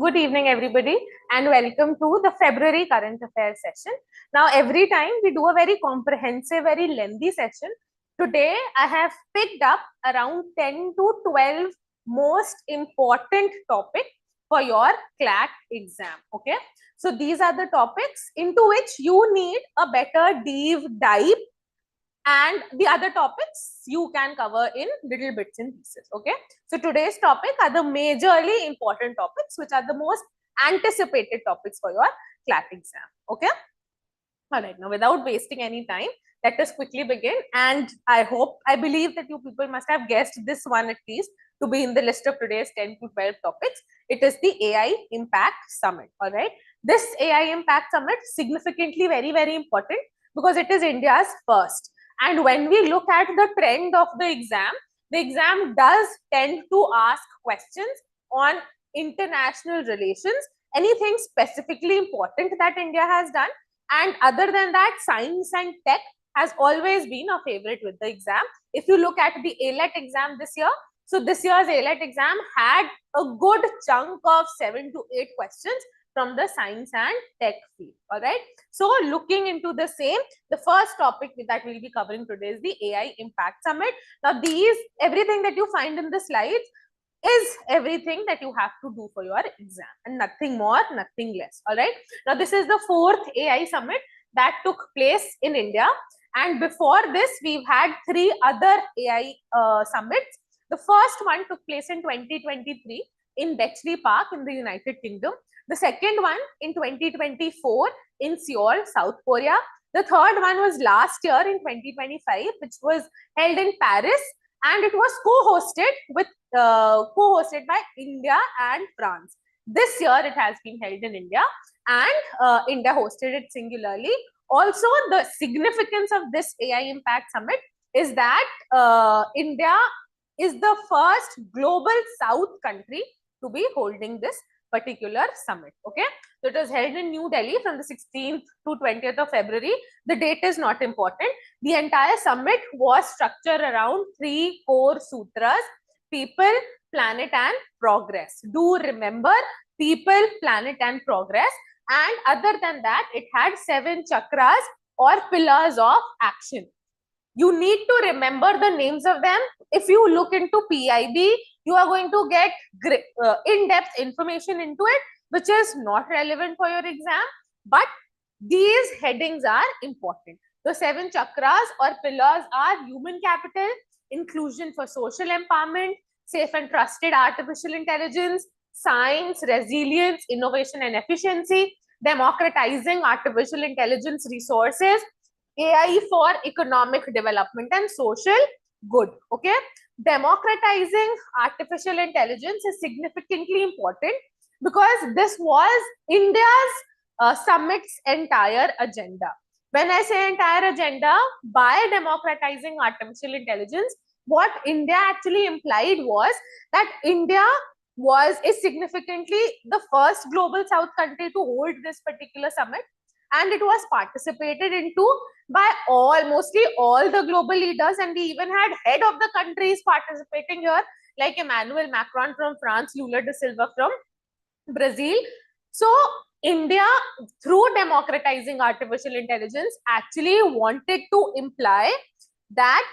Good evening, everybody, and welcome to the February current affairs session. Now, every time we do a very comprehensive, very lengthy session, today I have picked up around 10 to 12 most important topics for your CLAT exam. Okay, so these are the topics into which you need a better deep dive, and the other topics you can cover in little bits and pieces. Okay, so today's topic are the majorly important topics which are the most anticipated topics for your CLAT exam. Okay, all right, now without wasting any time, let us quickly begin. And I believe that you people must have guessed this one at least to be in the list of today's 10 to 12 topics. It is the AI Impact Summit. All right, this AI Impact Summit significantly very important because it is India's first. And when we look at the trend of the exam does tend to ask questions on international relations, anything specifically important that India has done. And other than that, science and tech has always been a favorite with the exam. If you look at the AILET exam this year, so this year's AILET exam had a good chunk of 7 to 8 questions from the science and tech field. All right. So looking into the same, the first topic that we'll be covering today is the AI Impact Summit. Now, everything that you find in the slides is everything that you have to do for your exam, and nothing more, nothing less. All right. Now, this is the fourth AI Summit that took place in India. And before this, we've had 3 other AI summits. The first one took place in 2023 in Bletchley Park in the United Kingdom. The second one in 2024 in Seoul, South Korea. The third one was last year in 2025, which was held in Paris, and it was co-hosted by India and France. This year it has been held in India, and India hosted it singularly. Also, the significance of this AI Impact Summit is that India is the first global South country to be holding this particular summit. Okay, so it was held in New Delhi from the 16th to 20th of February. The date is not important. The entire summit was structured around 3 core sutras: people, planet, and progress. Do remember people, planet, and progress. And other than that, it had 7 chakras or pillars of action. You need to remember the names of them. If you look into PIB, you are going to get in-depth information into it, which is not relevant for your exam, but these headings are important. The 7 chakras or pillars are human capital, inclusion for social empowerment, safe and trusted artificial intelligence, science, resilience, innovation and efficiency, democratizing artificial intelligence resources, AI for economic development and social good. Okay, democratizing artificial intelligence is significantly important because this was India's summit's entire agenda. When I say entire agenda, by democratizing artificial intelligence, what India actually implied was that India is significantly the first global South country to hold this particular summit, and it was participated into by mostly all the global leaders, and we even had head of the countries participating here, like Emmanuel Macron from France, Lula da Silva from Brazil. So India, through democratizing artificial intelligence, actually wanted to imply that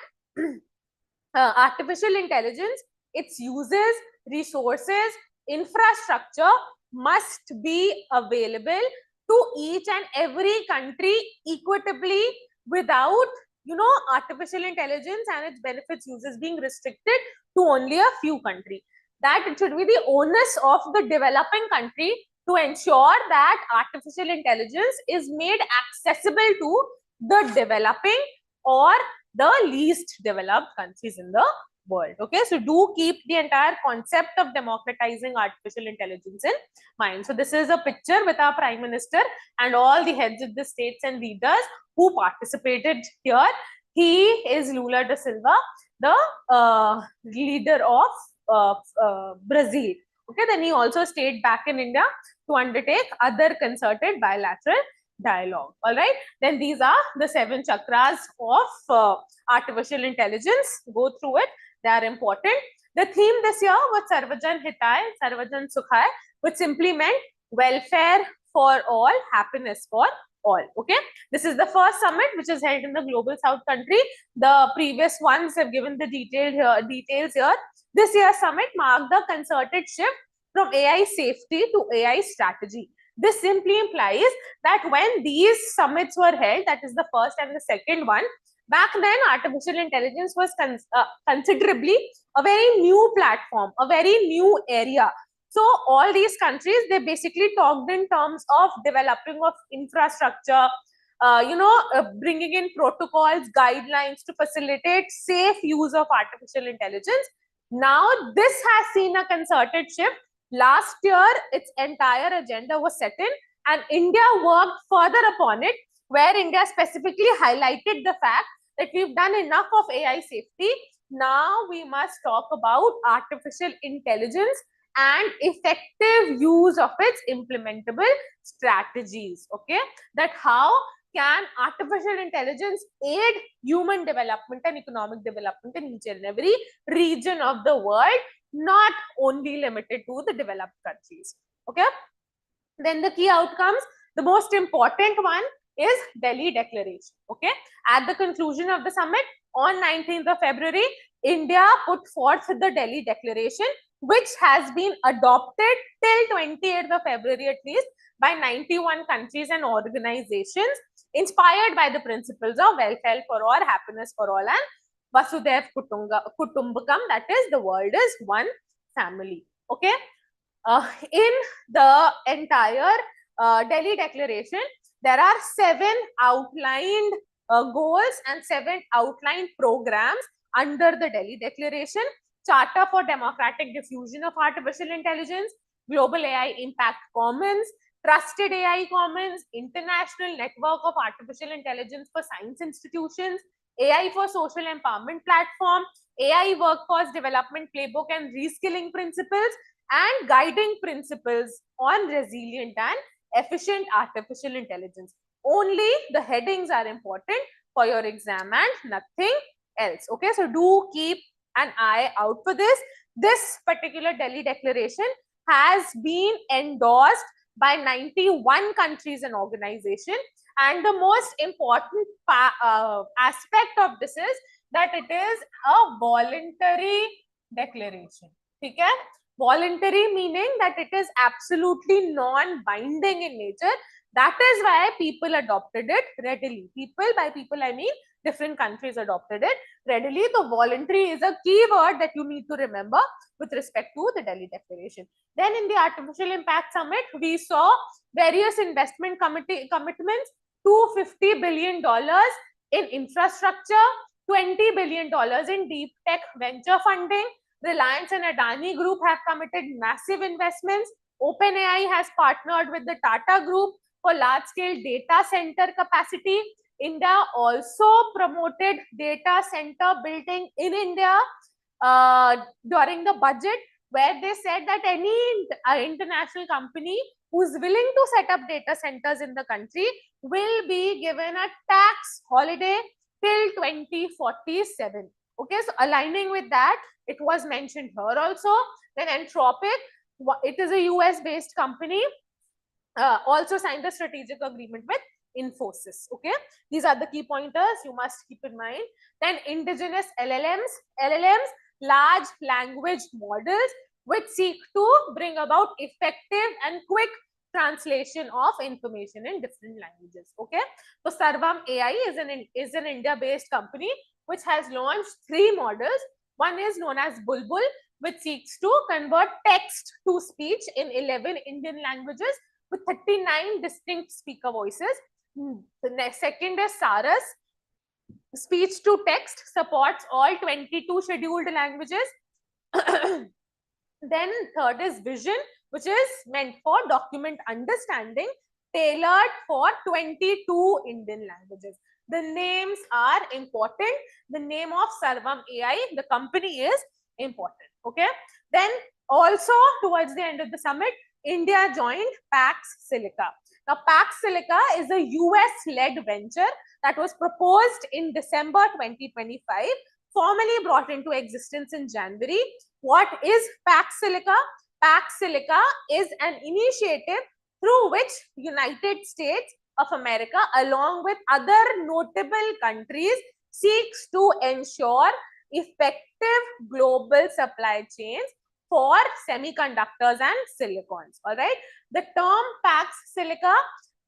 artificial intelligence, its uses, resources, infrastructure must be available to each and every country equitably without, artificial intelligence and its benefits uses being restricted to only a few countries. That it should be the onus of the developing country to ensure that artificial intelligence is made accessible to the developing or the least developed countries in the world. Okay, so do keep the entire concept of democratizing artificial intelligence in mind. So this is a picture with our Prime Minister and all the heads of the states and leaders who participated here. He is Lula da Silva, the leader of Brazil. Okay, then he also stayed back in India to undertake other concerted bilateral dialogue. All right, then these are the 7 chakras of artificial intelligence. Go through it, they are important. The theme this year was Sarvajan Hitai, Sarvajan Sukhai. which simply meant welfare for all, happiness for all. Okay, this is the first summit which is held in the global south country. The previous ones have given the details here. This year's summit marked the concerted shift from AI safety to AI strategy. This simply implies that when these summits were held, that is the first and the second one, back then artificial intelligence was considerably a very new platform, a very new area. So all these countries, they basically talked in terms of developing of infrastructure, bringing in protocols, guidelines to facilitate safe use of artificial intelligence. Now this has seen a concerted shift. Last year, its entire agenda was set in, and India worked further upon it, where India specifically highlighted the fact that we've done enough of AI safety. Now we must talk about artificial intelligence and effective use of its implementable strategies. Okay, that how can artificial intelligence aid human development and economic development in each and every region of the world, not only limited to the developed countries. Okay, then the key outcomes, the most important one is Delhi Declaration. Okay, at the conclusion of the summit on 19th of February, India put forth the Delhi Declaration, which has been adopted till 28th of February at least by 91 countries and organizations, inspired by the principles of welfare for all, happiness for all, and Vasudhaiv Kutumbakam, that is, the world is one family. Okay, in the entire Delhi Declaration, there are 7 outlined goals and 7 outlined programs under the Delhi Declaration: Charter for Democratic Diffusion of Artificial Intelligence, Global AI Impact Commons, Trusted AI Commons, International Network of Artificial Intelligence for Science Institutions, AI for Social Empowerment Platform, AI Workforce Development Playbook and Reskilling Principles, and Guiding Principles on Resilient and Efficient Artificial Intelligence. Only the headings are important for your exam and nothing else. Okay, so do keep an eye out for this. This particular Delhi Declaration has been endorsed by 91 countries and organizations, and the most important aspect of this is that it is a voluntary declaration. Okay, voluntary meaning that it is absolutely non-binding in nature. That is why people adopted it readily. People, by people I mean different countries adopted it readily. So voluntary is a key word that you need to remember with respect to the Delhi Declaration. Then in the Artificial Impact Summit, we saw various investment commitments: $250 billion in infrastructure, $20 billion in deep tech venture funding. Reliance and Adani Group have committed massive investments. OpenAI has partnered with the Tata Group for large-scale data center capacity. India also promoted data center building in India during the budget, where they said that any international company who's willing to set up data centers in the country will be given a tax holiday till 2047. Okay, so aligning with that, it was mentioned here also. Then Anthropic, it is a US-based company, also signed a strategic agreement with Infosys. Okay, these are the key pointers you must keep in mind. Then indigenous LLMs, large language models, which seek to bring about effective and quick translation of information in different languages. Okay, so Sarvam AI is an India-based company which has launched 3 models. One is known as Bulbul, which seeks to convert text to speech in 11 Indian languages with 39 distinct speaker voices. The second is Saras, speech to text, supports all 22 scheduled languages. Then third is Vision, which is meant for document understanding, tailored for 22 Indian languages. The names are important. The name of Sarvam AI, the company, is important. Okay. Then also towards the end of the summit, India joined Pax Silica. Now, Pax Silica is a US-led venture that was proposed in December 2025, formally brought into existence in January. What is Pax Silica? Pax Silica is an initiative through which United States of America, along with other notable countries, seeks to ensure effective global supply chains for semiconductors and silicons. All right. The term Pax Silica,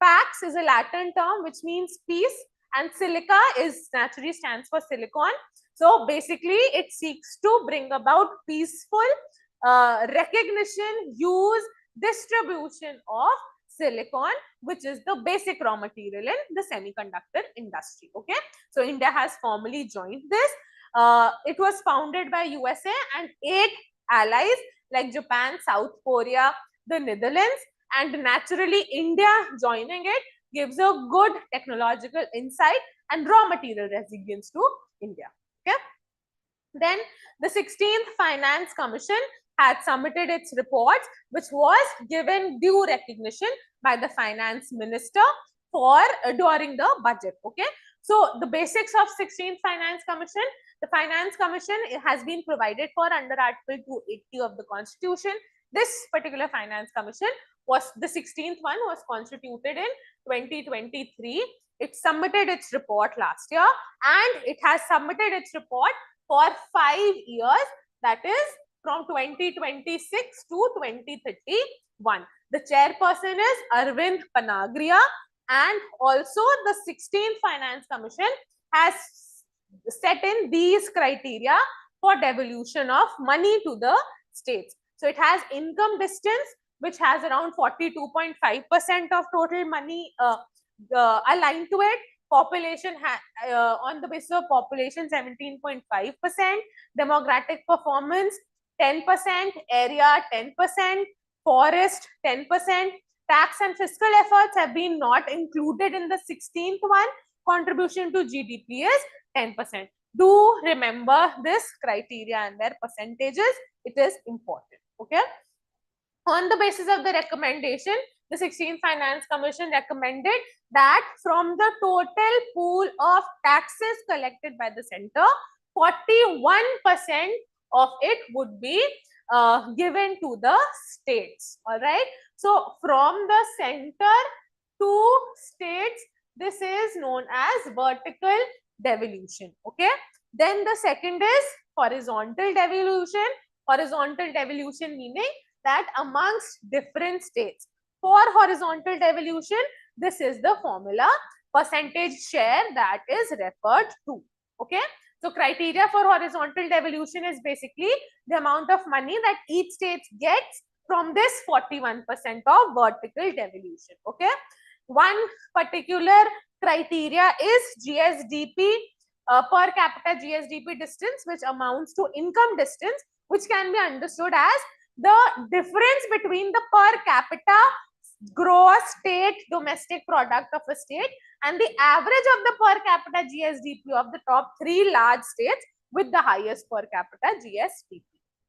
Pax is a Latin term which means peace, and silica is naturally stands for silicon. So basically, it seeks to bring about peaceful recognition, use, distribution of silicon, which is the basic raw material in the semiconductor industry. Okay, so India has formally joined this. It was founded by USA and 8 allies like Japan, South Korea, the Netherlands, and naturally India joining it gives a good technological insight and raw material resilience to India. Okay. Then the 16th Finance Commission had submitted its reports, which was given due recognition by the finance minister for during the budget. Okay, so the basics of 16th Finance Commission. The Finance Commission has been provided for under Article 280 of the Constitution. This particular Finance Commission was the 16th one, was constituted in 2023. It submitted its report last year, and it has submitted its report for 5 years, that is from 2026 to 2031. The chairperson is Arvind Panagria, and also the 16th Finance Commission has set in these criteria for devolution of money to the states. So it has income distance, which has around 42.5% of total money aligned to it. Population on the basis of population 17.5%, demographic performance 10%, area 10%, forest 10%. Tax and fiscal efforts have been not included in the 16th one. Contribution to GDP is 10%. Do remember this criteria and their percentages. It is important. Okay. On the basis of the recommendation, the 16th Finance Commission recommended that from the total pool of taxes collected by the center, 41% of it would be given to the states. All right. So from the center to states, this is known as vertical devolution. Okay. Then the second is horizontal devolution. Horizontal devolution meaning that amongst different states. For horizontal devolution, this is the formula, percentage share that is referred to. Okay. So criteria for horizontal devolution is basically the amount of money that each state gets from this 41% of vertical devolution. Okay. One particular criteria is GSDP, per capita GSDP distance, which amounts to income distance, which can be understood as the difference between the per capita gross state domestic product of a state and the average of the per capita GSDP of the top 3 large states with the highest per capita GSDP.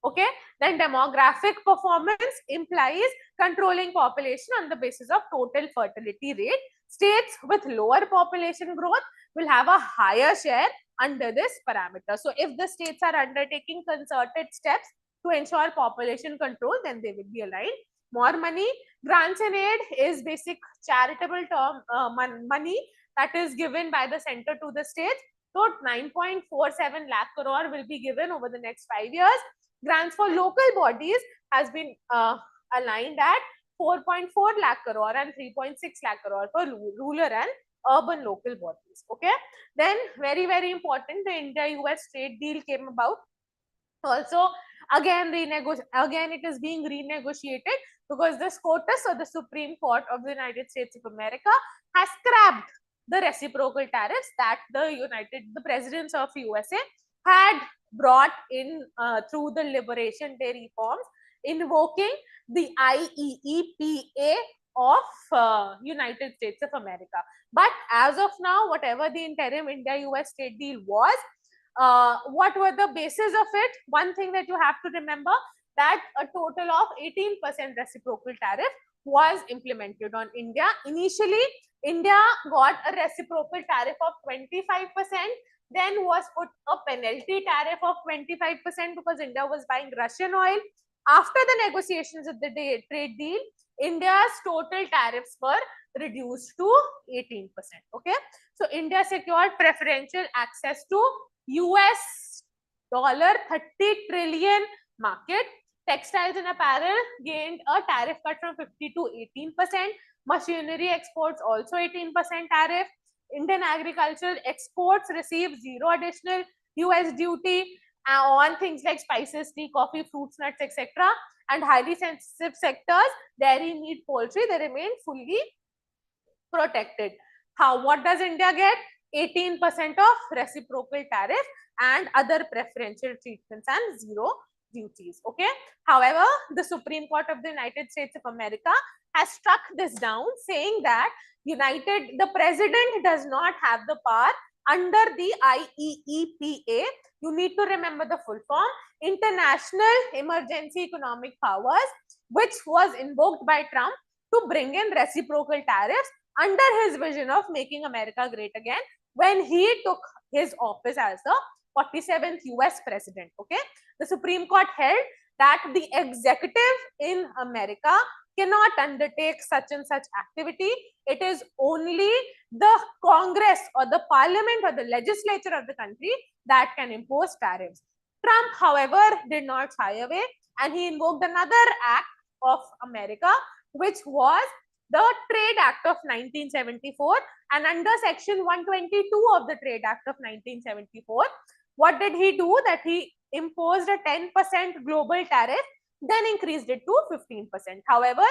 Okay. Then demographic performance implies controlling population on the basis of total fertility rate. States with lower population growth will have a higher share under this parameter. So if the states are undertaking concerted steps to ensure population control, then they will be aligned. More money. Grants and aid is basic charitable term money that is given by the center to the states. So 9.47 lakh crore will be given over the next 5 years. Grants for local bodies has been aligned at 4.4 lakh crore and 3.6 lakh crore for rural and urban local bodies. Okay. Then very, very important, the India-US trade deal came about. Also, again it is being renegotiated because the SCOTUS, or the Supreme Court of the United States of America, has scrapped the reciprocal tariffs that the presidents of USA had brought in through the Liberation Day reforms, invoking the IEEPA of United States of America. But as of now, whatever the interim India-US trade deal was, what were the basis of it? One thing that you have to remember, that a total of 18% reciprocal tariff was implemented on India. Initially, India got a reciprocal tariff of 25%, then was put a penalty tariff of 25% because India was buying Russian oil. After the negotiations of the trade deal, India's total tariffs were reduced to 18%. Okay, so India secured preferential access to US $30 trillion market. Textiles and apparel gained a tariff cut from 50 to 18%. Machinery exports also 18% tariff. Indian agricultural exports received zero additional US duty on things like spices, tea, coffee, fruits, nuts, etc. And highly sensitive sectors, dairy, meat, poultry, they remain fully protected. What does India get? 18% of reciprocal tariff and other preferential treatments and zero duties. Okay. However, the Supreme Court of the United States of America has struck this down, saying that the president does not have the power under the IEEPA. You need to remember the full form: International Emergency Economic Powers, which was invoked by Trump to bring in reciprocal tariffs under his vision of making America great again when he took his office as the 47th US president. Okay, the Supreme Court held that the executive in America cannot undertake such and such activity. It is only the Congress or the parliament or the legislature of the country that can impose tariffs. Trump, however, did not shy away, and he invoked another act of America, which was the Trade Act of 1974. And under section 122 of the Trade Act of 1974, what did he do? That he imposed a 10% global tariff, then increased it to 15%. However,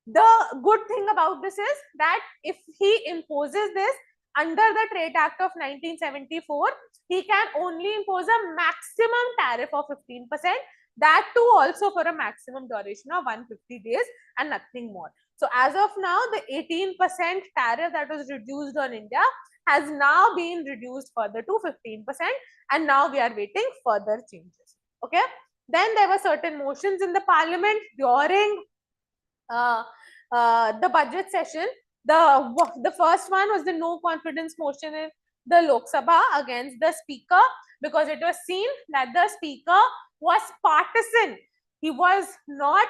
the good thing about this is that if he imposes this under the Trade Act of 1974, he can only impose a maximum tariff of 15%, that too also for a maximum duration of 150 days and nothing more. So as of now, the 18% tariff that was reduced on India has now been reduced further to 15%, and now we are waiting further changes. Okay. Then there were certain motions in the parliament during the budget session. The first one was the no confidence motion in the Lok Sabha against the speaker, because it was seen that the speaker was partisan. He was not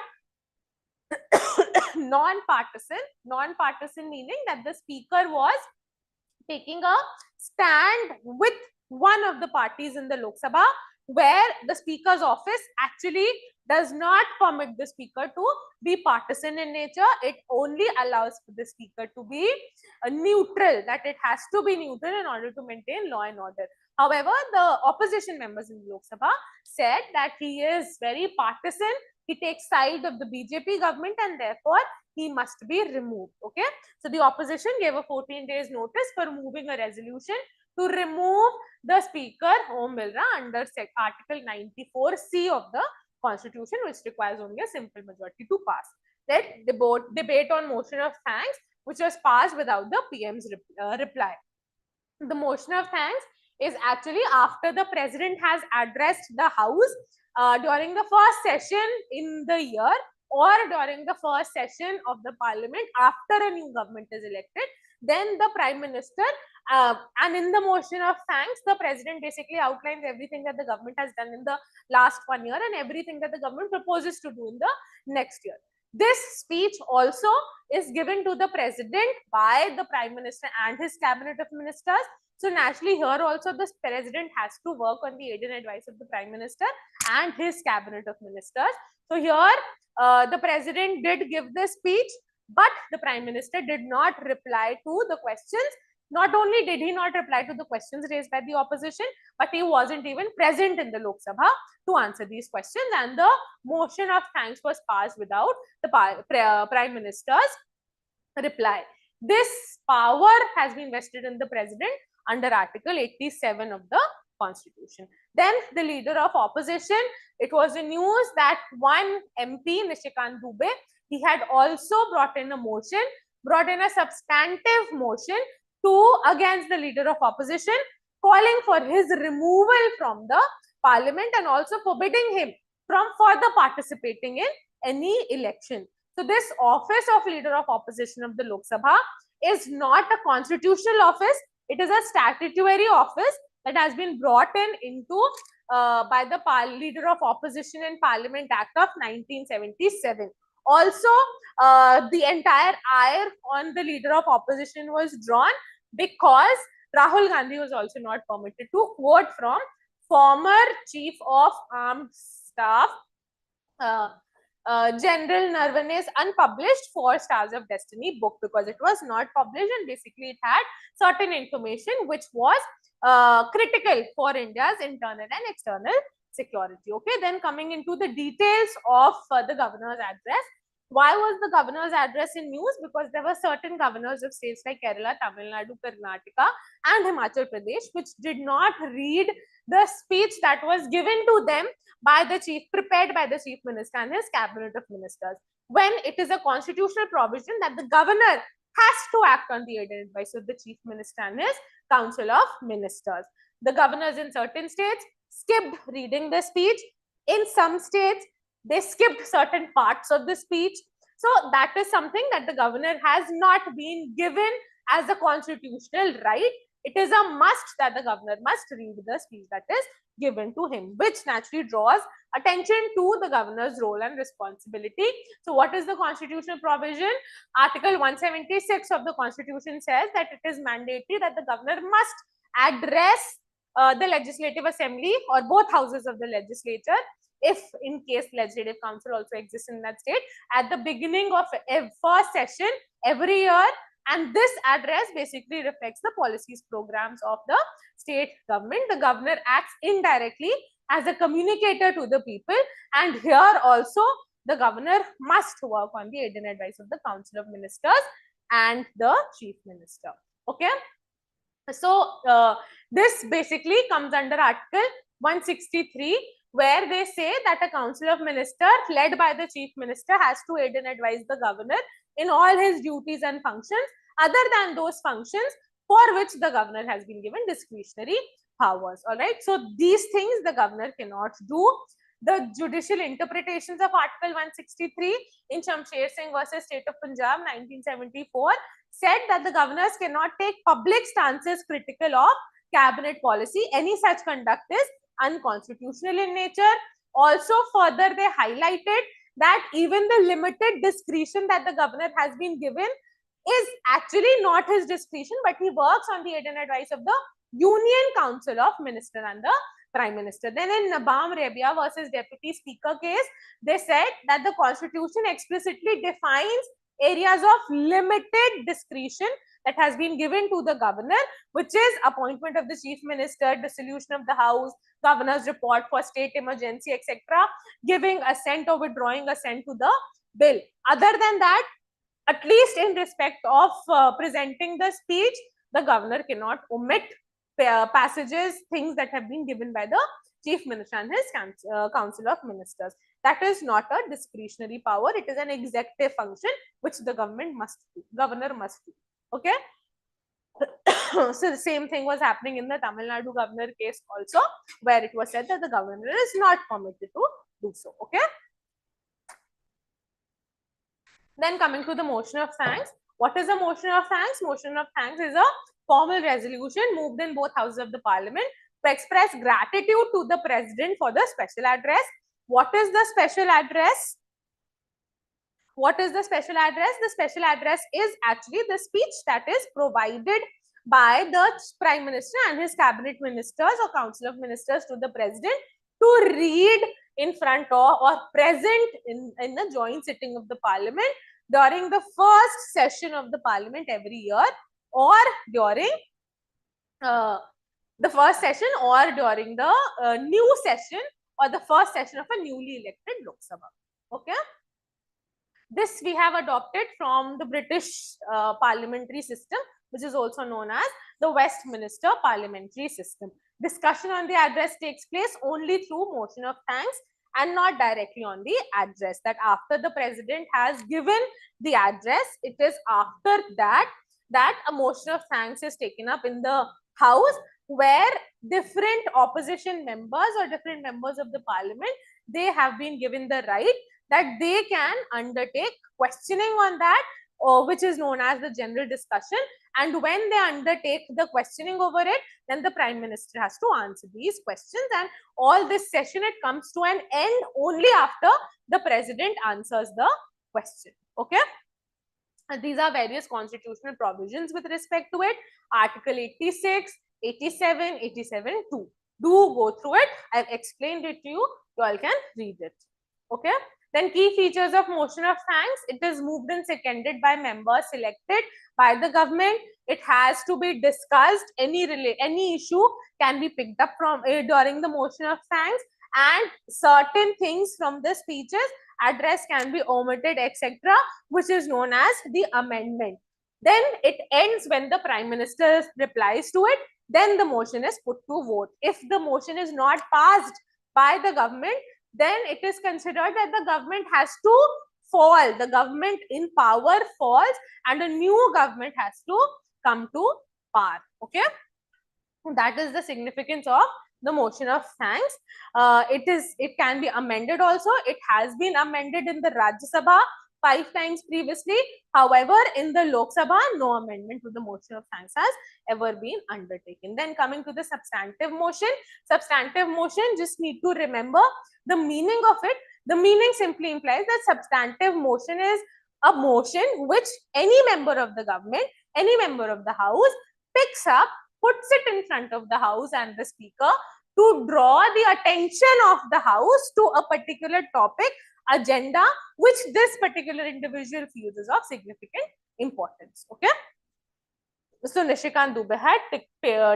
non-partisan meaning that the speaker was taking a stand with one of the parties in the Lok Sabha, where the speaker's office actually does not permit the speaker to be partisan in nature. It only allows for the speaker to be neutral, that it has to be neutral in order to maintain law and order. However, the opposition members in the Lok Sabha said that he is very partisan. He takes side of the BJP government, and therefore he must be removed. Okay. So the opposition gave a 14 days notice for moving a resolution to remove the speaker Om Birla under Article 94C of the Constitution, which requires only a simple majority to pass. Then debate on motion of thanks, which was passed without the PM's reply. The motion of thanks is actually after the president has addressed the House during the first session in the year, or during the first session of the parliament after a new government is elected. Then the prime minister, and in the motion of thanks, the president basically outlines everything that the government has done in the last 1 year and everything that the government proposes to do in the next year. This speech also is given to the president by the prime minister and his cabinet of ministers. So naturally, here also the president has to work on the aid and advice of the prime minister and his cabinet of ministers. So here the president did give this speech, but the prime minister did not reply to the questions. Not only did he not reply to the questions raised by the opposition, but he wasn't even present in the Lok Sabha to answer these questions, and the motion of thanks was passed without the prime minister's reply. This power has been vested in the president under Article 87 of the Constitution. Then the leader of opposition, it was in news that one MP, Nishikant Dubey, he had also brought in a substantive motion against the leader of opposition, calling for his removal from the parliament and also forbidding him from further participating in any election. So this office of leader of opposition of the Lok Sabha is not a constitutional office. It is a statutory office that has been brought into by the Leader of Opposition in Parliament Act of 1977. Also, the entire ire on the Leader of Opposition was drawn because Rahul Gandhi was also not permitted to quote from former Chief of Armed Staff General Narawane's unpublished 4 Stars of Destiny book, because it was not published and basically it had certain information which was critical for India's internal and external security. Okay, then coming into the details of the governor's address. Why was the governor's address in news? Because there were certain governors of states like Kerala, Tamil Nadu, Karnataka and Himachal Pradesh which did not read the speech that was given to them by the prepared by the chief minister and his cabinet of ministers, when it is a constitutional provision that the governor has to act on the aid and advice of the chief minister and his council of ministers. The governors in certain states skipped reading the speech. In some states, they skipped certain parts of the speech. So that is something that the governor has not been given as a constitutional right. It is a must that the governor must read the speech that is given to him, which naturally draws attention to the governor's role and responsibility. So what is the constitutional provision? Article 176 of the Constitution says that it is mandatory that the governor must address the Legislative Assembly or both houses of the legislature, if in case Legislative Council also exists in that state, at the beginning of a first session every year. And this address basically reflects the policies, programs of the state government. The governor acts indirectly as a communicator to the people. And here also, the governor must work on the aid and advice of the Council of Ministers and the Chief Minister. Okay. So, this basically comes under Article 163, where they say that a Council of Ministers led by the Chief Minister has to aid and advise the governor in all his duties and functions, other than those functions for which the governor has been given discretionary powers. All right. So these things the governor cannot do. The judicial interpretations of Article 163 in Shamsher Singh versus State of Punjab 1974 said that the governors cannot take public stances critical of cabinet policy. Any such conduct is unconstitutional in nature. Also, further, they highlighted that even the limited discretion that the governor has been given is actually not his discretion, but he works on the aid and advice of the Union Council of Minister and the Prime Minister. Then in Nabam Rebia versus Deputy Speaker case, they said that the Constitution explicitly defines areas of limited discretion that has been given to the governor, which is appointment of the Chief Minister, dissolution of the House, governor's report for state emergency, etc., giving assent or withdrawing assent to the bill. Other than that, at least in respect of presenting the speech, the governor cannot omit passages, things that have been given by the Chief Minister and his Council of Ministers. That is not a discretionary power. It is an executive function which the governor must do. Okay. So the same thing was happening in the Tamil Nadu governor case also, where it was said that the governor is not permitted to do so. Okay. Then coming to the motion of thanks. What is a motion of thanks? Motion of thanks is a formal resolution moved in both houses of the parliament to express gratitude to the president for the special address. What is the special address? What is the special address? The special address is actually the speech that is provided by the Prime Minister and his cabinet ministers or Council of Ministers to the president to read in front of or present in the joint sitting of the parliament during the first session of the parliament every year, or during the first session, or during the new session or the first session of a newly elected Lok Sabha. Okay. This we have adopted from the British parliamentary system, which is also known as the Westminster parliamentary system. Discussion on the address takes place only through motion of thanks and not directly on the address. That after the president has given the address, it is after that a motion of thanks is taken up in the House, where different opposition members or different members of the parliament, they have been given the right that they can undertake questioning on that, which is known as the general discussion, And when they undertake the questioning over it, then the Prime Minister has to answer these questions. And all this session, it comes to an end only after the President answers the question. Okay. And these are various constitutional provisions with respect to it. Article 86, 87, 87(2). Do go through it. I've explained it to you. You all can read it. Okay. Then key features of motion of thanks. It is moved and seconded by members selected by the government. It has to be discussed. Any issue can be picked up from during the motion of thanks, and certain things from the speeches address can be omitted, etc., which is known as the amendment. Then it ends when the Prime Minister replies to it. Then the motion is put to vote. If the motion is not passed by the government, then it is considered that the government has to fall. The government in power falls and a new government has to come to power. Okay. That is the significance of the motion of thanks. It can be amended also. It has been amended in the Rajya Sabha 5 times previously. However, in the Lok Sabha, no amendment to the motion of thanks has ever been undertaken. Then coming to the substantive motion. Substantive motion, just need to remember the meaning of it. The meaning simply implies that substantive motion is a motion which any member of the government, any member of the house picks up, puts it in front of the house and the speaker to draw the attention of the house to a particular topic, agenda, which this particular individual feels is of significant importance. Okay. So Nishikant Dubey had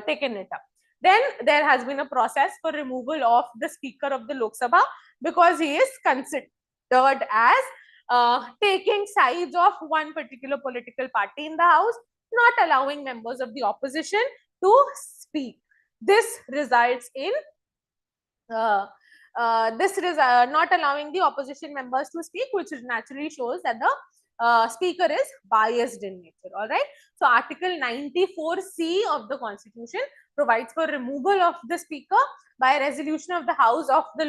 taken it up. Then there has been a process for removal of the Speaker of the Lok Sabha because he is considered as taking sides of one particular political party in the house, not allowing members of the opposition to speak. This results in not allowing the opposition members to speak, which naturally shows that the speaker is biased in nature. All right. So Article 94C of the Constitution provides for removal of the speaker by a resolution of the House of the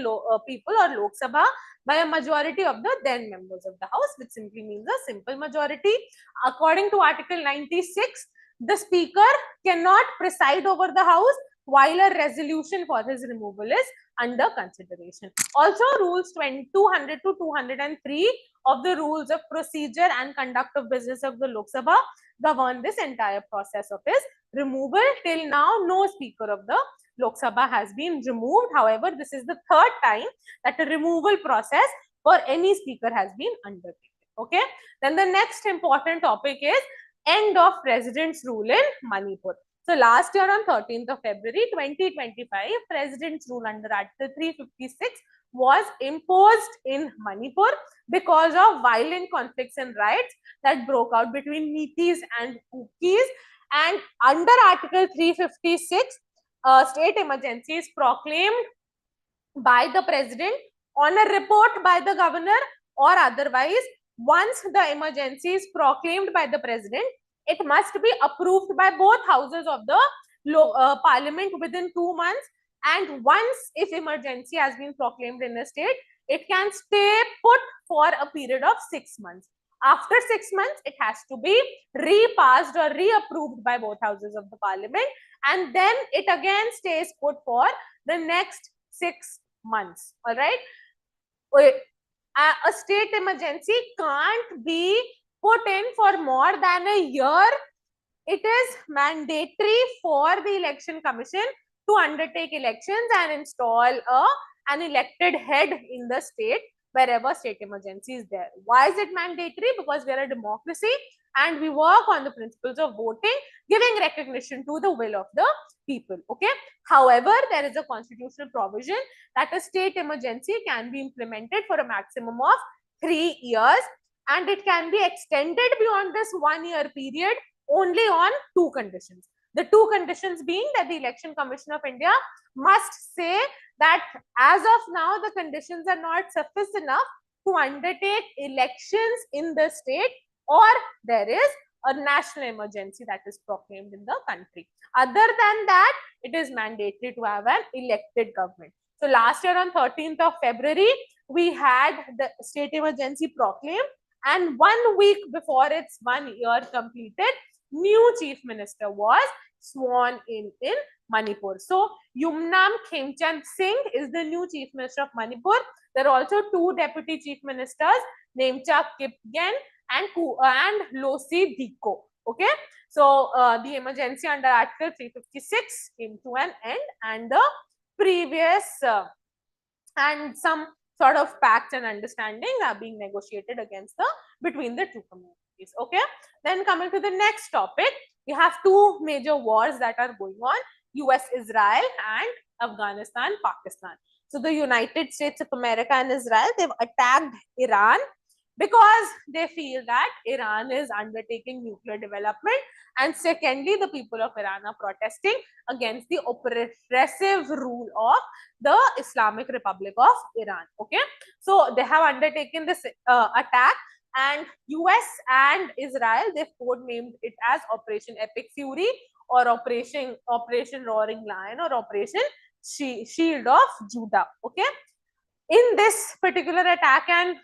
people or Lok Sabha by a majority of the then members of the House, which simply means a simple majority. According to Article 96, the speaker cannot preside over the House while a resolution for his removal is under consideration. Also, rules 200 to 203 of the rules of procedure and conduct of business of the Lok Sabha govern this entire process of his removal. Till now, no speaker of the Lok Sabha has been removed. However, this is the third time that a removal process for any speaker has been undertaken. Okay. Then the next important topic is end of President's rule in Manipur. So last year on 13th of February 2025, President's rule under Article 356 was imposed in Manipur because of violent conflicts and riots that broke out between Meiteis and Kukis. And under Article 356, state emergency is proclaimed by the President on a report by the governor or otherwise. Once the emergency is proclaimed by the President, it must be approved by both houses of the parliament within 2 months. And once, if emergency has been proclaimed in a state, it can stay put for a period of 6 months. After 6 months, it has to be repassed or reapproved by both houses of the parliament. And then it again stays put for the next 6 months. All right. A state emergency can't be put in for more than a year. It is mandatory for the election commission to undertake elections and install an elected head in the state wherever state emergency is there. Why is it mandatory? Because we are a democracy and we work on the principles of voting, giving recognition to the will of the people. Okay. However, there is a constitutional provision that a state emergency can be implemented for a maximum of 3 years. And it can be extended beyond this 1 year period only on 2 conditions. The 2 conditions being that the Election Commission of India must say that as of now, the conditions are not sufficient enough to undertake elections in the state, or there is a national emergency that is proclaimed in the country. Other than that, it is mandatory to have an elected government. So last year on 13th of February, we had the state emergency proclaimed. And 1 week before its 1 year completed, new chief minister was sworn in Manipur. So Yumnam Khemchand Singh is the new chief minister of Manipur. There are also two deputy chief ministers, Nemcha Kipgen and Losi Diko. Okay, so the emergency under Article 356 came to an end, and the previous and some sort of pacts and understandings are being negotiated against between the two communities. Okay, then coming to the next topic, we have two major wars that are going on: US Israel and Afghanistan Pakistan. So the United States of America and Israel, they've attacked Iran because they feel that Iran is undertaking nuclear development, and secondly, the people of Iran are protesting against the oppressive rule of the Islamic Republic of Iran. Okay, so they have undertaken this attack, and US and Israel, they've codenamed it as Operation Epic Fury or Operation Roaring Lion or Operation Shield of Judah. Okay, in this particular attack and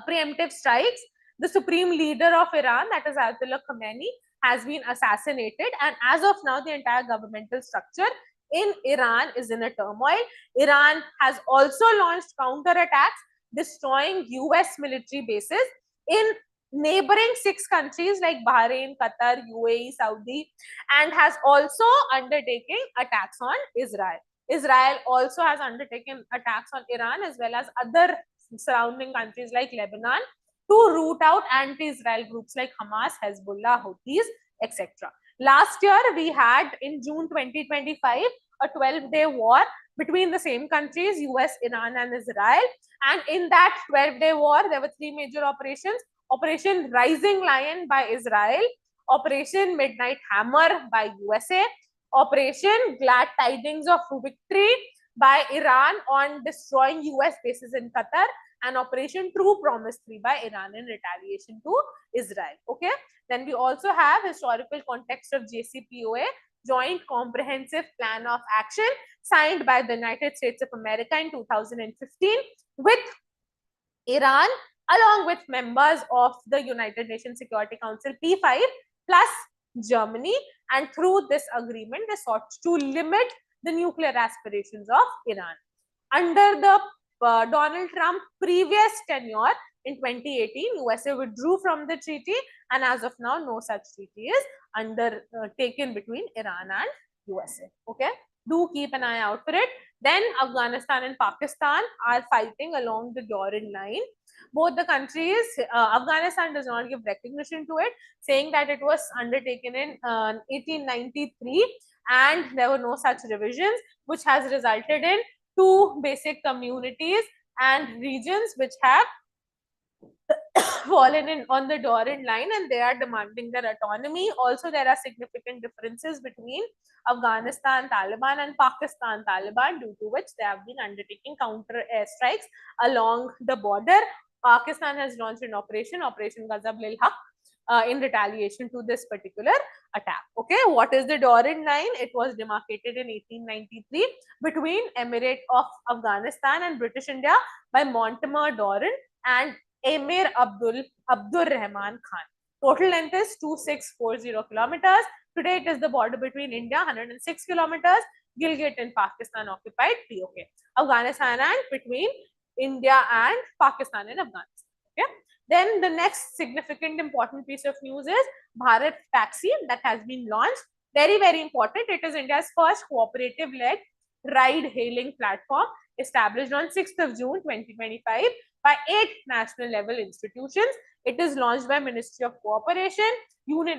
preemptive strikes, the supreme leader of Iran, that is Ayatollah Khamenei, has been assassinated, and as of now, the entire governmental structure in Iran is in a turmoil. Iran has also launched counterattacks, destroying US military bases in neighboring 6 countries like Bahrain, Qatar, UAE, Saudi, and has also undertaken attacks on Israel. Israel also has undertaken attacks on Iran as well as other surrounding countries like Lebanon to root out anti-Israel groups like Hamas, Hezbollah, Houthis, etc. Last year, we had in June 2025 a 12-day war between the same countries, US, Iran, and Israel. And in that 12-day war, there were 3 major operations: Operation Rising Lion by Israel, Operation Midnight Hammer by USA, Operation Glad Tidings of Victory by Iran on destroying US bases in Qatar, and Operation True Promise 3 by Iran in retaliation to Israel. Okay, then we also have historical context of JCPOA, Joint Comprehensive Plan of Action, signed by the United States of America in 2015 with Iran, along with members of the United Nations Security Council P5 plus Germany, and through this agreement, they sought to limit the nuclear aspirations of Iran. Under the Donald Trump previous tenure in 2018, USA withdrew from the treaty, and as of now, no such treaty is undertaken between Iran and USA. Okay, do keep an eye out for it. Then Afghanistan and Pakistan are fighting along the Doran line. Both the countries, Afghanistan does not give recognition to it, saying that it was undertaken in 1893 and there were no such revisions, which has resulted in 2 basic communities and regions which have fallen in on the Doran line, and they are demanding their autonomy. Also, there are significant differences between Afghanistan Taliban and Pakistan Taliban, due to which they have been undertaking counter airstrikes along the border. Pakistan has launched an Operation Ghazab-ul-Haq in retaliation to this particular attack. Okay, what is the Doran line? It was demarcated in 1893 between Emirate of Afghanistan and British India by Mortimer Doran and Emir Abdur Rahman Khan. Total length is 2640 kilometers. Today, it is the border between India, 106 kilometers, Gilgit in Pakistan occupied POK. Afghanistan and between India and Pakistan and Afghanistan. Okay. Then the next significant important piece of news is Bharat Taxi that has been launched. Very, very important. It is India's first cooperative-led ride-hailing platform, established on 6th of June 2025 by 8 national level institutions. It is launched by Ministry of Cooperation,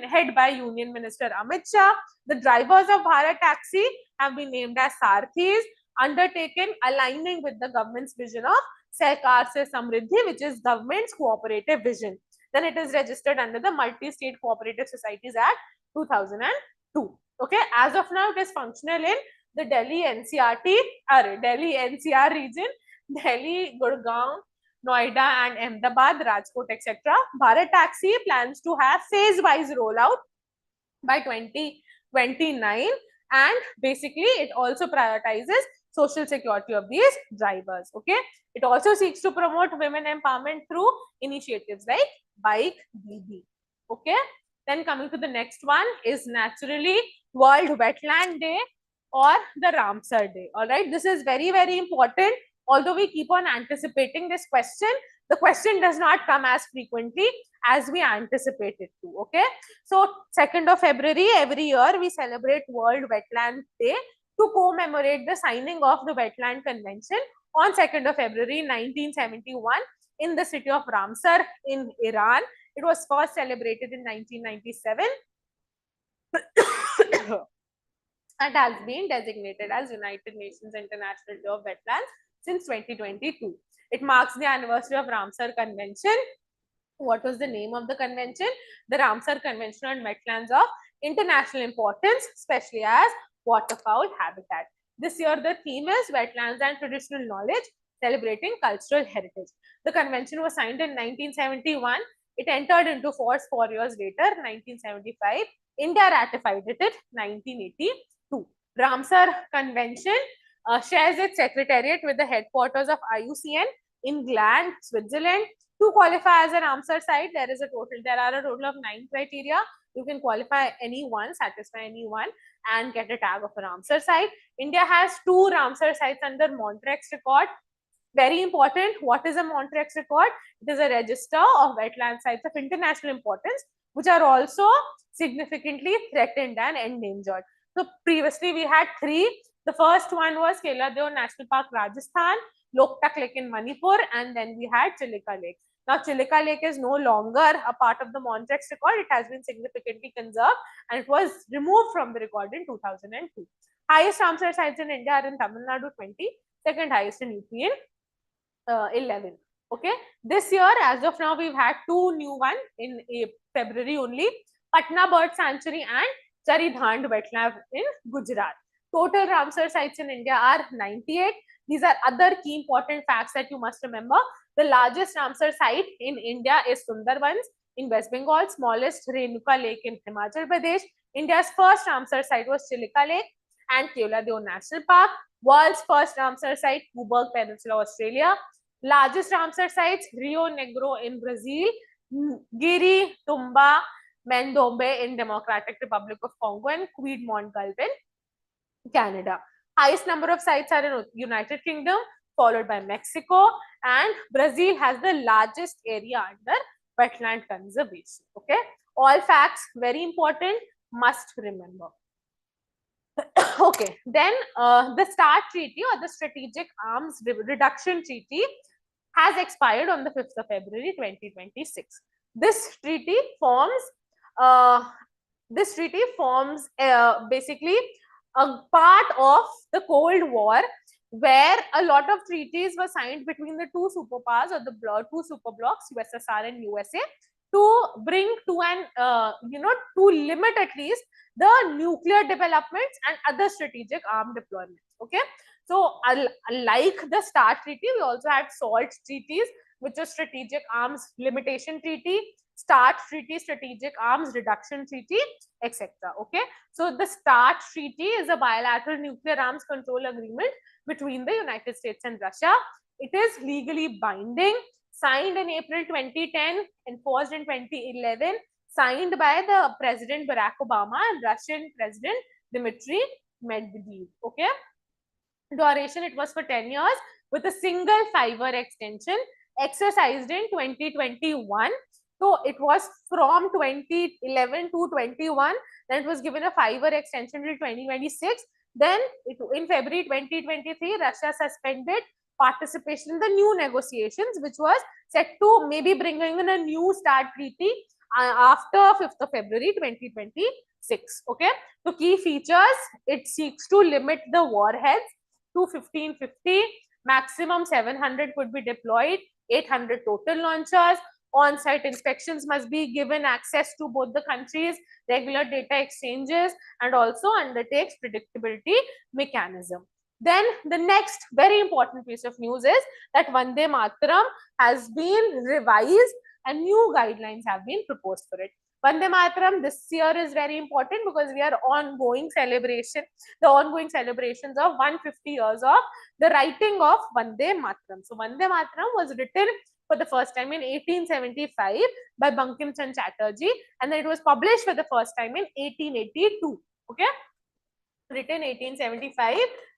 head by Union Minister Amit Shah. The drivers of Bharat Taxi have been named as Sarthis, undertaken aligning with the government's vision of Sehkar Se Samriddhi, which is government's cooperative vision. Then it is registered under the Multi-State Cooperative Societies Act 2002. Okay, as of now, it is functional in the Delhi NCR region, Delhi, Gurgaon, Noida and Ahmedabad, Rajkot, etc. Bharat Taxi plans to have phase-wise rollout by 2029, and basically it also prioritizes social security of these drivers. Okay, it also seeks to promote women empowerment through initiatives like Bike DB. Okay, Then coming to the next one is naturally World Wetland Day or the Ramsar Day. All right, this is very, very important. Although we keep on anticipating this question, the question does not come as frequently as we anticipate it to. Okay, so 2nd of February every year we celebrate World Wetland Day to commemorate the signing of the Wetland Convention on 2nd of February 1971 in the city of Ramsar in Iran. It was first celebrated in 1997 and has been designated as United Nations International Day of Wetlands since 2022. It marks the anniversary of Ramsar Convention. What was the name of the convention? The Ramsar Convention on Wetlands of International Importance, especially as waterfowl habitat. This year, the theme is Wetlands and Traditional Knowledge, celebrating cultural heritage. The convention was signed in 1971. It entered into force 4 years later, 1975. India ratified it in 1982. Ramsar Convention shares its secretariat with the headquarters of IUCN in Gland, Switzerland. To qualify as a Ramsar site, there are a total of 9 criteria. You can qualify any one, satisfy any one, and get a tag of a Ramsar site. India has 2 Ramsar sites under Montrex record. Very important. What is a Montrex record? It is a register of wetland sites of international importance, which are also significantly threatened and endangered. So previously we had 3. The first one was CLAT AILET National Park, Rajasthan, Loktak Lake in Manipur, and then we had Chilika Lake. Now, Chilika Lake is no longer a part of the Montrex record. It has been significantly conserved and it was removed from the record in 2002. Highest Ramsar sites in India are in Tamil Nadu 20, second highest in UP in 11. Okay, this year as of now we've had 2 new ones in February only, Patna Bird Sanctuary and Charidhand Wetland in Gujarat. Total Ramsar sites in India are 98. These are other key important facts that you must remember. The largest Ramsar site in India is Sundarbans in West Bengal, smallest Renuka Lake in Himachal Pradesh. India's first Ramsar site was Chilika Lake and Keoladeo National Park. World's first Ramsar site, Cobourg Peninsula, Australia. Largest Ramsar sites, Rio Negro in Brazil, Giri, Tumba, Mendombe in Democratic Republic of Congo, and Queedmont Gulf in Canada. Highest number of sites are in United Kingdom, followed by Mexico, and Brazil has the largest area under wetland conservation. Okay, all facts very important, must remember. Okay, then the START Treaty or the Strategic Arms Reduction Treaty has expired on the 5th of February 2026. This treaty forms basically a part of the Cold War, where a lot of treaties were signed between the 2 superpowers or the 2 superblocks, USSR and USA, to bring to an to limit at least the nuclear developments and other strategic arm deployments. Okay, so like the START Treaty, we also had SALT treaties, which is Strategic Arms Limitation Treaty, START Treaty, Strategic Arms Reduction Treaty, etc. Okay, so the START Treaty is a bilateral nuclear arms control agreement between the United States and Russia. It is legally binding, signed in April 2010, enforced in 2011, signed by the President Barack Obama and Russian President Dmitry Medvedev. Okay, duration, it was for 10 years with a single 5-year extension, exercised in 2021. So it was from 2011 to 21, then it was given a 5-year extension till 2026. Then in February 2023, Russia suspended participation in the new negotiations, which was set to maybe bringing in a new START treaty after 5th of February 2026. Okay, so key features, it seeks to limit the warheads to 1550, maximum 700 could be deployed, 800 total launchers. On-site inspections must be given access to both the countries, regular data exchanges, and also undertakes predictability mechanism. Then the next very important piece of news is that Vande Mataram has been revised and new guidelines have been proposed for it. Vande Mataram this year is very important because we are ongoing celebrations of 150 years of the writing of Vande Mataram. So Vande Mataram was written for the first time in 1875 by Bankim Chand Chatterjee, and then it was published for the first time in 1882. Okay, written 1875,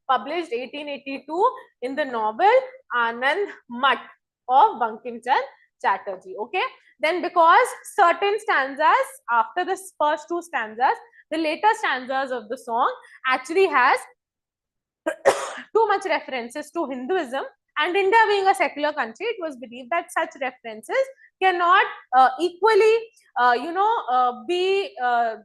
published 1882 in the novel Anand Mat of Bankim Chand Chatterjee. Okay, then because certain stanzas after the first two stanzas, the later stanzas of the song actually has too much references to Hinduism, and India being a secular country, it was believed that such references cannot equally, be a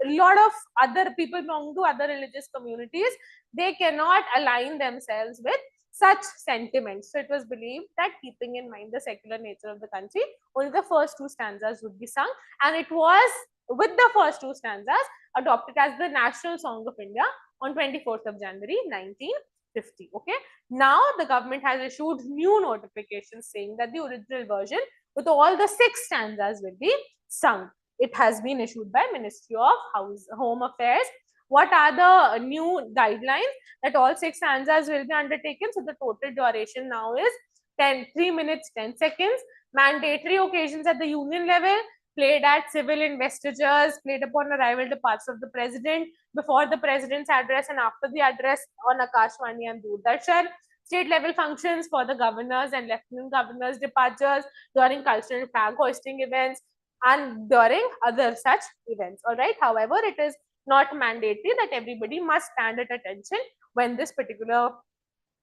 lot of other people belonging to other religious communities, they cannot align themselves with such sentiments. So it was believed that, keeping in mind the secular nature of the country, only the first two stanzas would be sung, and it was with the first two stanzas adopted as the national song of India on 24th of January 1950. Okay, now the government has issued new notifications saying that the original version with all the 6 stanzas will be sung. It has been issued by Ministry of Home Affairs. What are the new guidelines? That all 6 stanzas will be undertaken. So the total duration now is 3 minutes 10 seconds. Mandatory occasions at the union level, played at civil investitures, played upon arrival departs of the president, before the president's address and after the address on Akashvani and Doordarshan. State level functions for the governors and lieutenant governors' departures, during cultural flag hoisting events, and during other such events. All right. However, it is not mandatory that everybody must stand at attention when this particular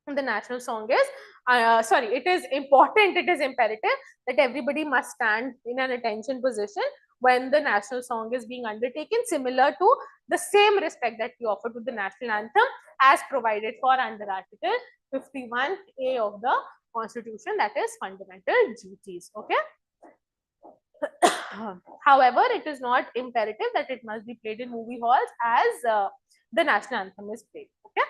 the national song is it is important, it is imperative that everybody must stand in an attention position when the national song is being undertaken, similar to the same respect that we offer to the national anthem as provided for under Article 51A of the Constitution, that is fundamental duties. Okay. However, it is not imperative that it must be played in movie halls as the national anthem is played. Okay.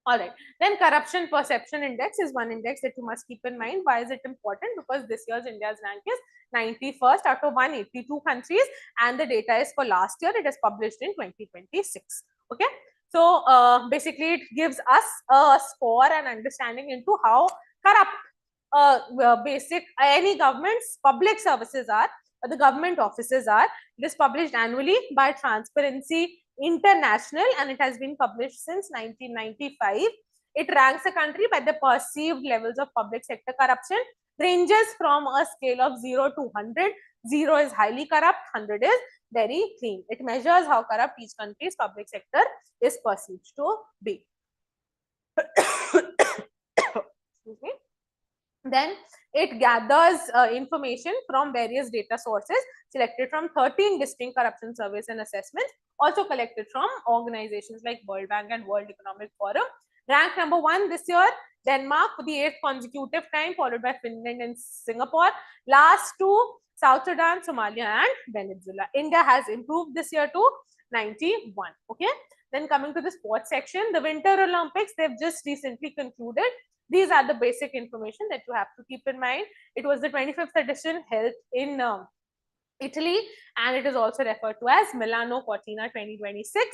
All right. Then corruption perception index is one index that you must keep in mind. Why is it important? Because this year's India's rank is 91st out of 182 countries, and the data is for last year. It is published in 2026. Okay. So basically, it gives us a score and understanding into how corrupt basic any government's public services are, the government offices are. It is published annually by Transparency International, and it has been published since 1995. It ranks a country by the perceived levels of public sector corruption, ranges from a scale of 0 to 100. 0 is highly corrupt, 100 is very clean. It measures how corrupt each country's public sector is perceived to be. Excuse me. Then it gathers information from various data sources selected from 13 distinct corruption surveys and assessments, also collected from organizations like World Bank and World Economic Forum. Rank number 1 this year, Denmark for the 8th consecutive time, followed by Finland and Singapore. Last 2, South Sudan, Somalia and Venezuela. India has improved this year to 91. Okay. Then coming to the sports section, the Winter Olympics, they've just recently concluded. These are the basic information that you have to keep in mind. It was the 25th edition held in Italy, and it is also referred to as Milano Cortina 2026.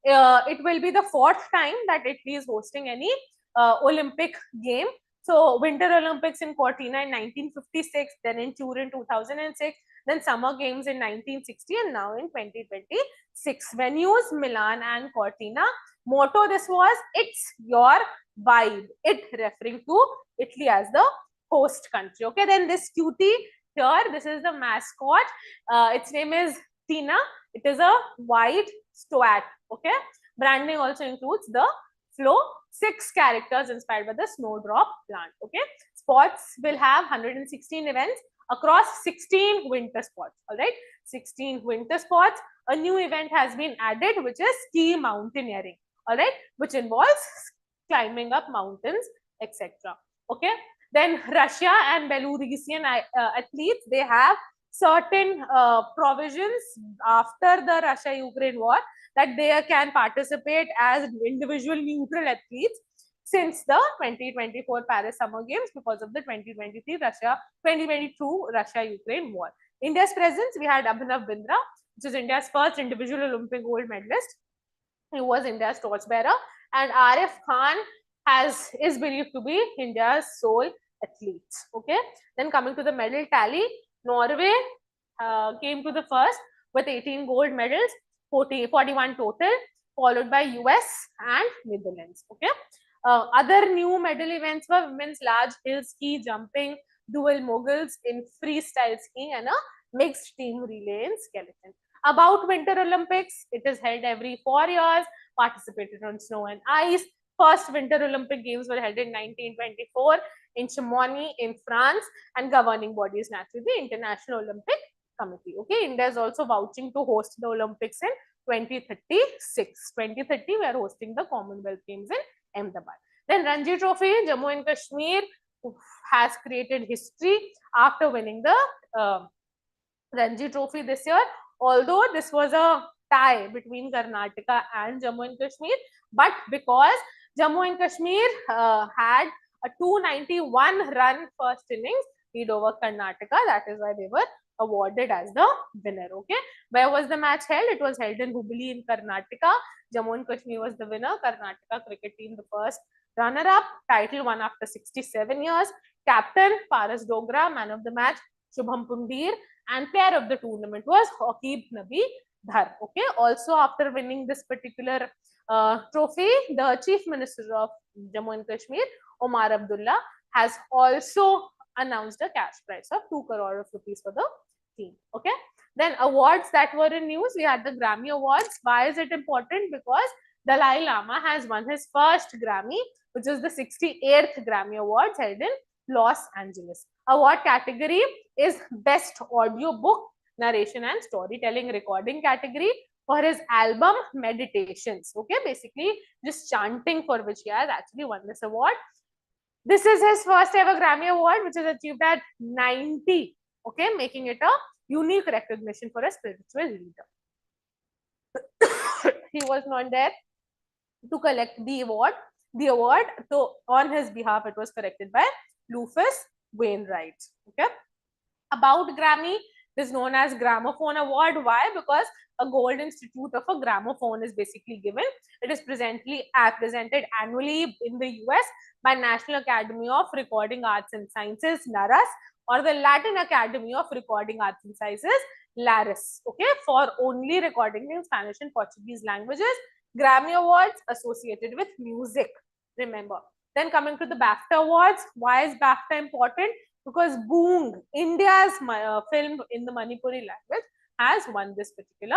It will be the 4th time that Italy is hosting any Olympic game. So Winter Olympics in Cortina in 1956, then in Turin 2006, then Summer Games in 1960, and now in 2026. Venues, Milan and Cortina. Motto this was, it's your vibe. It referring to Italy as the host country. Okay, then this cutie here, this is the mascot. Its name is Tina. It is a white SLAT. Okay, branding also includes the flow, 6 characters inspired by the snowdrop plant. Okay, sports will have 116 events across 16 winter sports. All right, 16 winter sports. A new event has been added, which is ski mountaineering. All right, which involves climbing up mountains, etc. Okay, then Russia and Belarusian athletes, they have certain provisions after the Russia-Ukraine war that they can participate as individual neutral athletes since the 2024 Paris Summer Games because of the 2022 Russia-Ukraine war. India's presence, we had Abhinav Bindra, which is India's first individual Olympic gold medalist. He was India's torchbearer, and Arif Khan is believed to be India's sole athletes. Okay, then coming to the medal tally, Norway came to the first with 18 gold medals, 41 total, followed by US and Netherlands. Okay, other new medal events were women's large hill ski, jumping, dual moguls in freestyle skiing, and a mixed team relay in skeleton. About Winter Olympics, it is held every 4 years, participated on snow and ice. First Winter Olympic Games were held in 1924 in Chamonix in France, and governing body is naturally the International Olympic Committee. Okay, India is also vouching to host the Olympics in 2036. 2030, we are hosting the Commonwealth Games in Ahmedabad. Then Ranji Trophy, Jammu and Kashmir has created history after winning the Ranji Trophy this year. Although this was a tie between Karnataka and Jammu and Kashmir, but because Jammu and Kashmir had a 291 run first innings lead over Karnataka, that is why they were awarded as the winner. Okay, where was the match held? It was held in Hubli in Karnataka. Jammu and Kashmir was the winner. Karnataka cricket team the first runner-up. Title won after 67 years. Captain Paras Dogra, man of the match Shubham Pundir, and player of the tournament was Haqib Nabi Dhar. Okay, also after winning this particular trophy, the Chief Minister of Jammu and Kashmir, Omar Abdullah, has also announced a cash prize of 2 crore rupees for the team. Okay, then awards that were in news, we had the Grammy Awards. Why is it important? Because Dalai Lama has won his first Grammy, which is the 68th Grammy Awards held in Los Angeles. Award category is Best Audio Book, Narration and Storytelling Recording category for his album Meditations. Okay, basically just chanting, for which he has actually won this award. This is his first ever Grammy Award, which is achieved at 90. Okay, making it a unique recognition for a spiritual leader. He was not there to collect the award. The award, so on his behalf, it was collected by Rufus Wainwright. Okay. About Grammy, it is known as Gramophone Award. Why? Because a gold institute of a gramophone is basically given. It is presented annually in the US by National Academy of Recording Arts and Sciences, NARAS, or the Latin Academy of Recording Arts and Sciences, LARIS. Okay, for only recording in Spanish and Portuguese languages. Grammy Awards associated with music, remember. Then coming to the BAFTA Awards. Why is BAFTA important? Because Boong, India's film in the Manipuri language, has won this particular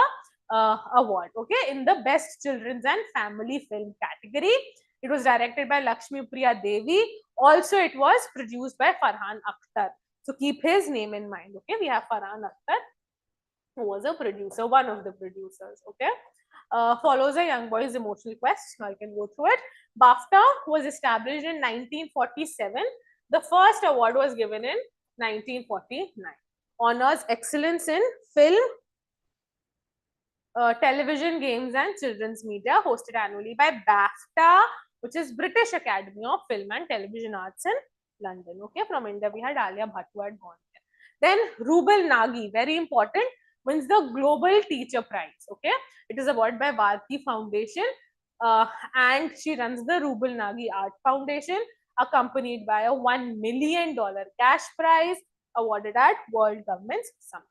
award. Okay, in the Best Children's and Family Film category. It was directed by Lakshmi Priya Devi. Also, it was produced by Farhan Akhtar. So keep his name in mind. Okay, we have Farhan Akhtar, who was a producer, one of the producers. Okay. Follows a young boy's emotional quest. I can go through it. BAFTA was established in 1947. The first award was given in 1949. Honors excellence in film, television, games, and children's media, hosted annually by BAFTA, which is British Academy of Film and Television Arts in London. Okay, from India we had Alia Bhatt, who had gone there. Then Rubal Nagi, very important, wins the Global Teacher Prize. Okay, it is awarded by Varki Foundation, and she runs the Rubal Nagi Art Foundation, accompanied by a $1 million cash prize awarded at World Government's Summit.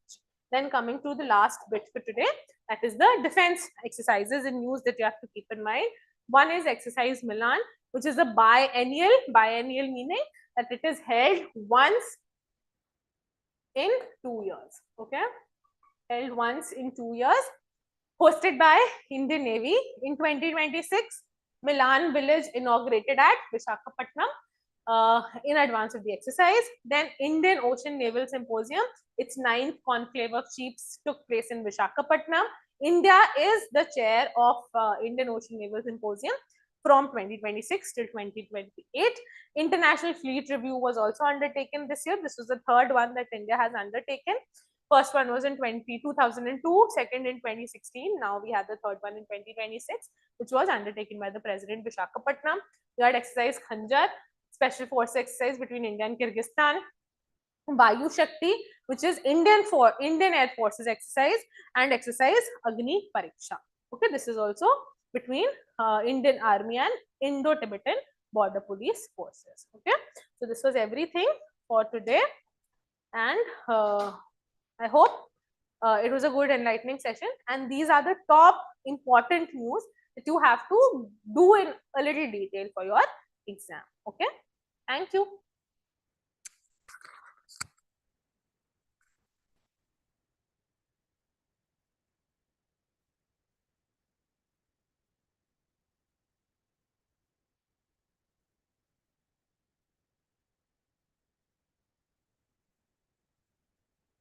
Then coming to the last bit for today, that is the defense exercises in news that you have to keep in mind. One is exercise Milan, which is a biennial meaning that it is held once in 2 years. Okay, held once in 2 years, hosted by Indian Navy. In 2026, Milan village inaugurated at Visakhapatnam in advance of the exercise. Then Indian Ocean Naval Symposium, its 9th conclave of chiefs, took place in Visakhapatnam. India is the chair of Indian Ocean Naval Symposium from 2026 till 2028. International Fleet Review was also undertaken this year. This was the third one that India has undertaken. First one was in 2002, second in 2016. Now we had the third one in 2026, which was undertaken by the President Visakhapatnam. We had exercise Khanjar, special force exercise between India and Kyrgyzstan. Vayu Shakti, which is Indian Air Force's exercise, and exercise Agni Pariksha. Okay, this is also between Indian Army and Indo-Tibetan border police forces. Okay, so this was everything for today, and I hope it was a good enlightening session, and these are the top important news that you have to do in a little detail for your exam. Okay, thank you.